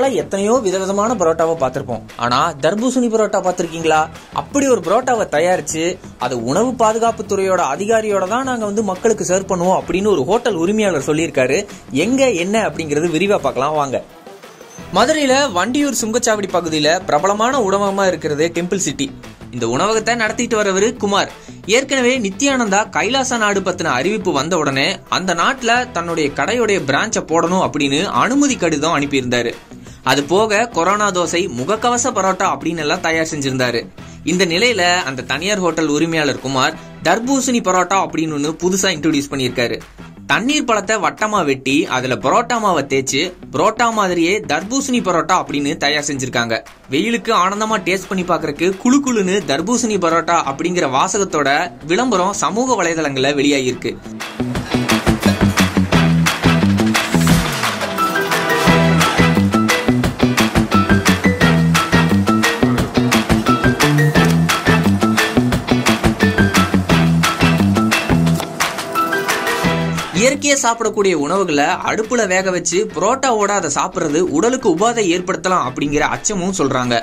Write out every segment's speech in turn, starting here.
பரோட்டால எத்தனையோ விதவிதமான பரோட்டாவை பார்த்திருப்போம். ஆனா தர்பூசணி பரோட்டா பார்த்திருக்கீங்களா? அப்படி ஒரு பரோட்டாவை தயாரிச்சு அது உணவு பாதுகாப்பு துறையோட அதிகாரியோட தான் நாங்க மக்களுக்கு சர்வ் பண்ணுவோம் அப்படின்னு ஒரு ஹோட்டல் உரிமையாளர் சொல்லியிருக்காரு. எங்க என்ன அப்படிங்கறது விரிவா பார்க்கலாம் வாங்க. மதுரையில வண்டியூர் சுங்கச்சாவடி பகுதியில பிரபலமான உணவகமா இருக்கிறது டெம்பிள் சிட்டி. இந்த உணவகத்தை நடத்திட்டு வரவர் குமார். ஏற்கனவே நித்யானந்தா கைலாச நாடு பத்தின அறிவிப்பு வந்த உடனே அந்த நாட்டுல தன்னுடைய கடையுடைய பிரான்ச்சை போடணும் அப்படின்னு அனுமதி கடிதம் அனுப்பியிருந்தாரு. அது போக கொரோனா தோசை, முகக்கவச பரோட்டா அப்படின்னு எல்லாம் தயார் செஞ்சிருந்தாரு. இந்த நிலையில அந்த தனியார் ஹோட்டல் உரிமையாளர் குமார் தர்பூசணி பரோட்டா அப்படின்னு புதுசா இன்ட்ரோடியூஸ் பண்ணியிருக்காரு. தண்ணீர் பழத்தை வட்டமா வெட்டி அதுல பரோட்டா மாவை தேய்ச்சு பரோட்டா மாதிரியே தர்பூசணி பரோட்டா அப்படின்னு தயார் செஞ்சிருக்காங்க. வெயிலுக்கு ஆனந்தமா டேஸ்ட் பண்ணி பாக்குறதுக்கு குழு குழுன்னு தர்பூசணி பரோட்டா அப்படிங்கிற வாசகத்தோட விளம்பரம் சமூக வலைதளங்கள்ல வெளியாகிருக்கு. இயற்கையா சாப்பிடக்கூடிய உணவுகளை அடுப்புல வேக வச்சு புரோட்டாவோட அதை சாப்பிடுறது உடலுக்கு உபாதை ஏற்படுத்தலாம் அப்படிங்கிற அச்சமும் சொல்றாங்க.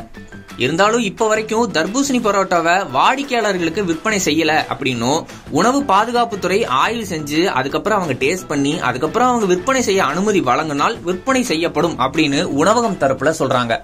இருந்தாலும் இப்ப வரைக்கும் தர்பூசணி பரோட்டாவை வாடிக்கையாளர்களுக்கு விற்பனை செய்யல அப்படின்னும் உணவு பாதுகாப்புத்துறை ஆய்வு செஞ்சு அதுக்கப்புறம் அவங்க டேஸ்ட் பண்ணி அதுக்கப்புறம் அவங்க விற்பனை செய்ய அனுமதி வழங்கினால் விற்பனை செய்யப்படும் அப்படின்னு உணவகம் தரப்புல சொல்றாங்க.